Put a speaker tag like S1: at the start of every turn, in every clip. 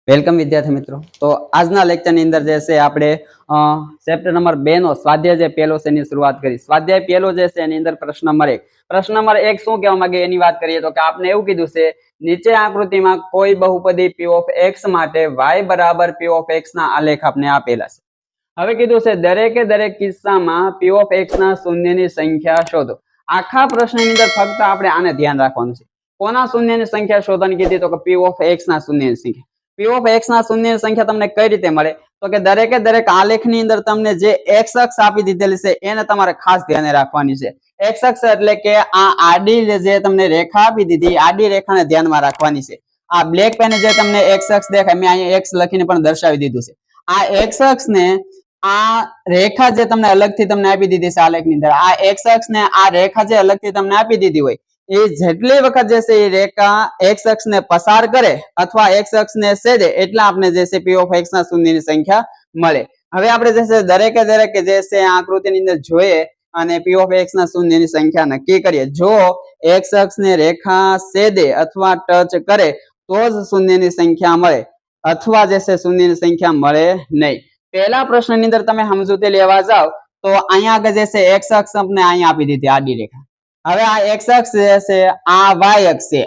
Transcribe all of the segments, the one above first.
S1: Welcome વિદ્યાર્થી મિત્રો. તો આજના લેક્ચરની અંદર જે છે આપણે ચેપ્ટર નંબર 2 નો સ્વાધ્યાય જે પહેલો છે એની શરૂઆત કરી. સ્વાધ્યાય પહેલો જે છે એની અંદર પ્રશ્ન નંબર 1. પ્રશ્ન નંબર 1 શું કહેવા માંગે એની વાત કરીએ તો કે આપને એવું કીધું છે નીચે આકૃતિમાં કોઈ બહુપદી p of x માટે y બરાબર p of x ના આલેખ આપને આપેલા છે. હવે કીધું છે દરેકે દરેક કિસ્સામાં p of x ના શૂન્યની સંખ્યા શોધો. આખા પ્રશ્નની અંદર ફક્ત આપણે આને ધ્યાન રાખવાનું છે. કોના શૂન્યની સંખ્યા શોધવાની કીધી તો કે p of x ના શૂન્યની સંખ્યા. p of x ના શૂન્યની સંખ્યા તમને કઈ રીતે મળે તો કે દરેકે દરેક આલેખની અંદર તમને જે x અક્ષ આપી દીધેલી છે એને તમારે ખાસ ધ્યાને રાખવાની છે. x અક્ષ એટલે કે આ આડી જે તમને રેખા આપી દીધી આડી રેખાને ધ્યાનમાં રાખવાની છે. આ બ્લેક પેન જે તમને x અક્ષ દેખાય મેં અહીંયા x લખીને પણ દર્શાવી દીધું છે. આ x અક્ષને આ રેખા જે તમને અલગથી તમને આપી દીધી છે આલેખની અંદર આ x અક્ષને આ રેખા જે અલગથી તમને આપી દીધી હોય એ જેટલી વખત જે છે એ રેખા x અક્ષને પસાર કરે અથવા x અક્ષને છેદે એટલા આપણે જે છે p of x ના શૂન્યની સંખ્યા મળે. હવે આપણે જે છે દરેકે દરેક જે છે આકૃતિની અંદર જોઈએ અને p of x ના શૂન્યની સંખ્યા નક્કી કરીએ. જો x અક્ષને રેખા છેદે અથવા ટચ કરે તો જ શૂન્યની સંખ્યા મળે અથવા જે છે શૂન્યની સંખ્યા મળે નહીં. પહેલા પ્રશ્નની અંદર તમે સમજૂતી લેવા જાવ તો અહીંયા આગળ જે છે x અક્ષ આપણે અહીંયા આપી દીધી આડી રેખા. હવે આ x અક્ષ જે છે આ y અક્ષ છે.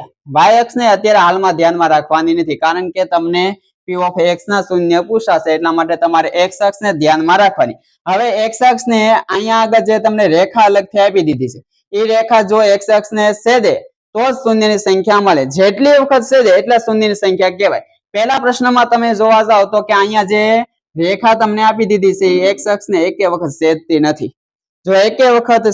S1: y અક્ષને અત્યારે હાલમાં ધ્યાનમાં રાખવાની નથી કારણ કે તમને p of x ના શૂન્ય પૂછાશે એટલા માટે તમારે x અક્ષને ધ્યાનમાં રાખવાની. હવે x અક્ષને અહીંયા આગળ જે તમને રેખા અલગથી આપી દીધી છે એ રેખા જો x અક્ષને છેદે તો જ શૂન્યની સંખ્યા મળે. જેટલી વખત છેદે એટલે શૂન્યની સંખ્યા કહેવાય. પહેલા પ્રશ્નમાં તમે જોવા જાવ તો કે અહીંયા જે રેખા તમને આપી દીધી છે એ x અક્ષને એકે વખત છેદતી નથી. જો એકે વખત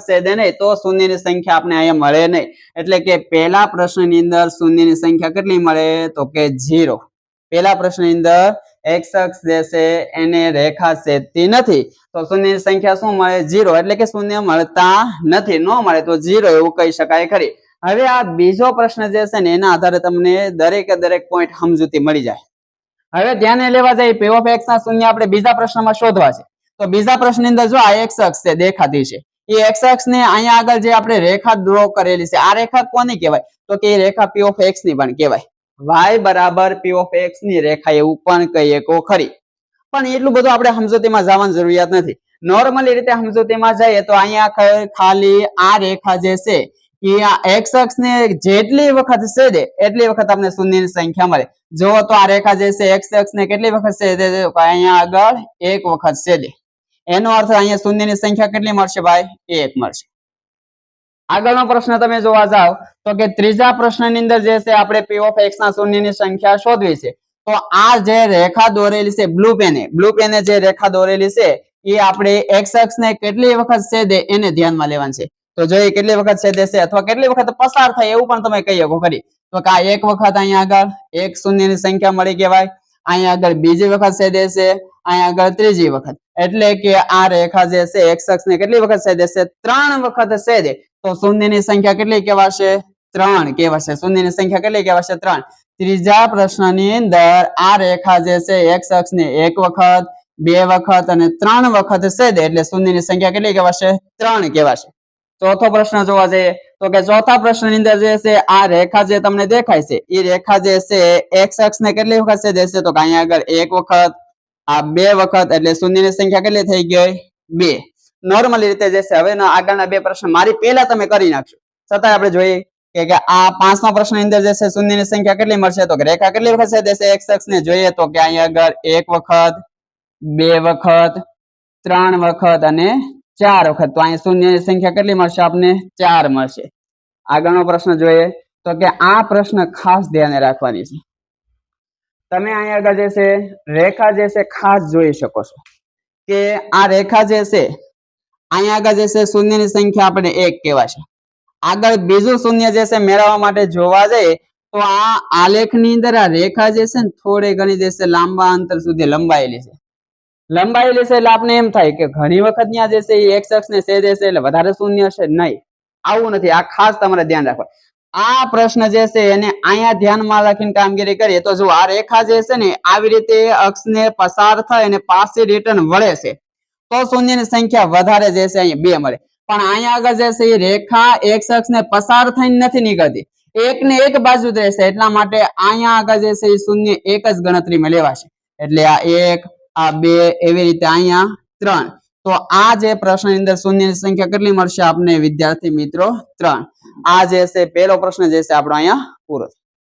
S1: છેદે નહીં તો શૂન્યની સંખ્યા આપણે અહીંયા મળે નહીં. એટલે કે પહેલા પ્રશ્નની અંદર શૂન્યની સંખ્યા કેટલી મળે તો કે 0. પહેલા પ્રશ્નની અંદર x અક્ષ જે છે એને રેખા છેદતી નથી તો શૂન્યની સંખ્યા શું મળે 0. એટલે કે શૂન્ય મળતા નથી. ન મળે તો 0 એવું કહી શકાય ખરી. હવે આ બીજો પ્રશ્ન જે છે ને એના આધારે તમને દરેકે દરેક પોઈન્ટ સમજૂતી મળી જાય. હવે ધ્યાને લેવા જાય p of x ના શૂન્ય આપણે બીજા પ્રશ્નમાં શોધવા છે. તો બીજા પ્રશ્નની અંદર જો આ x અક્ષ છે દેખાતી છે એ x અક્ષને અહીંયા આગળ જે આપણે રેખા ડ્રો કરેલી છે આ રેખા કોની કહેવાય તો કે એ રેખા p of x ની પણ કહેવાય. y બરાબર p of x ની રેખા એવું પણ કહીએ કો ખરી. પણ એટલું બધું આપણે સમજૂતીમાં જવાની જરૂરિયાત નથી. નોર્મલી રીતે સમજૂતીમાં જઈએ તો અહીંયા ખાલી આ રેખા જે છે એ આ x અક્ષને જેટલી વખત છેદે એટલી વખત આપણે શૂન્યની સંખ્યા મળે. જો તો આ રેખા જે છે x અક્ષને કેટલી વખત છેદે અહીંયા આગળ એક વખત છેદે એનો અર્થ અહીંયા શૂન્યની સંખ્યા કેટલી મળશે ભાઈ 1 મળશે. આગળનો પ્રશ્ન તમે જોવા જાવ તો કે ત્રીજા પ્રશ્નની અંદર જે છે આપણે p of x ના શૂન્યની સંખ્યા શોધવી છે. તો આ જે રેખા દોરેલી છે બ્લુ પેને જે રેખા દોરેલી છે એ આપણે x અક્ષને કેટલી વખત છેદે એને ધ્યાનમાં લેવાનું છે. તો જો એ કેટલી વખત છેદે છે અથવા કેટલી વખત પસાર થાય એવું પણ તમે કહી શકો ખરી. તો કે આ એક વખત અહીંયા આગળ એક શૂન્યની સંખ્યા મળી કહેવાય. અહીંયા આગળ બીજી વખત છેદે છે અહીંયા આગળ ત્રીજી વખત. એટલે કે આ રેખા જે છે x અક્ષને કેટલી વખત છેદે છે 3 વખત છેદે તો શૂન્યની સંખ્યા કેટલી કહેવાશે 3 કહેવાશે. શૂન્યની સંખ્યા કેટલી કહેવાશે 3. ત્રીજા પ્રશ્નની અંદર આ રેખા જે છે x અક્ષને એક વખત 2 વખત અને 3 વખત છેદે એટલે શૂન્યની સંખ્યા કેટલી કહેવાશે 3 કહેવાશે. ચોથો પ્રશ્ન જોવા જઈએ તો કે ચોથા પ્રશ્નની અંદર જે છે આ રેખા જે તમને દેખાય છે એ રેખા જે છે x અક્ષને કેટલી વખત છેદે છે તો કે અહીંયા આગળ એક વખત આ 2 વખત એટલે શૂન્યની સંખ્યા કેટલી થઈ ગઈ 2. નોર્મલી રીતે જે છે હવે આગળના બે પ્રશ્ન મારી પહેલા તમે કરી નાખશો છતાં આપણે જોઈએ કે આ પાંચમા પ્રશ્નની અંદર જે છે શૂન્યની સંખ્યા કેટલી મળશે તો કે રેખા કેટલી વખત છેદે છે x અક્ષને જોઈએ તો કે અહીંયા આગળ એક વખત 2 વખત 3 વખત અને 4 વખત. તો અહીંયા શૂન્યની સંખ્યા કેટલી મળશે આપને 4 મળશે. આગળનો પ્રશ્ન જોઈએ તો કે આ પ્રશ્ન ખાસ ધ્યાને રાખવાની છે. તમે અહીંયા આગળ જે છે રેખા જે છે ખાસ જોઈ શકો છો કે આ રેખા જે છે અહીંયા આગળ જે છે શૂન્યની સંખ્યા આપણે 1 કહેવાશે. આગળ બીજું શૂન્ય જે છે મેળવવા માટે જોવા જઈએ તો આ આલેખની અંદર આ રેખા જે છે ને થોડી ઘણી જે છે લાંબા અંતર સુધી લંબાયેલી છે એટલે આપણે એમ થાય કે ઘણી વખત ત્યાં જે છે એ x અક્ષને છેદે છે એટલે વધારે શૂન્ય છે. નહીં, આવું નથી. આ ખાસ તમારે ધ્યાન રાખવા. આ પ્રશ્ન જે છે એને અહીંયા ધ્યાનમાં રાખીને કામગીરી કરીએ તો જો આ રેખા જે છે ને આવી રીતે અક્ષને પસાર થાય અને પાછી રિટર્ન વળે છે તો શૂન્યની સંખ્યા વધારે જે છે અહીંયા 2 મળે. પણ અહીંયા આગળ જે છે એ રેખા x અક્ષને પસાર થઈને નથી નીકળતી એક ને એક બાજુ જ રહેશે એટલા માટે અહીંયા આગળ જે છે એ શૂન્ય એક જ ગણતરીમાં લેવાશે એટલે આ 1 આ 2 એવી રીતે અહીંયા 3 તો આ જે પ્રશ્નની અંદર શૂન્યની સંખ્યા કેટલી મળશે આપને વિદ્યાર્થી મિત્રો 3 આ જે છે પહેલો પ્રશ્ન જે છે આપણો અહીંયા પૂરો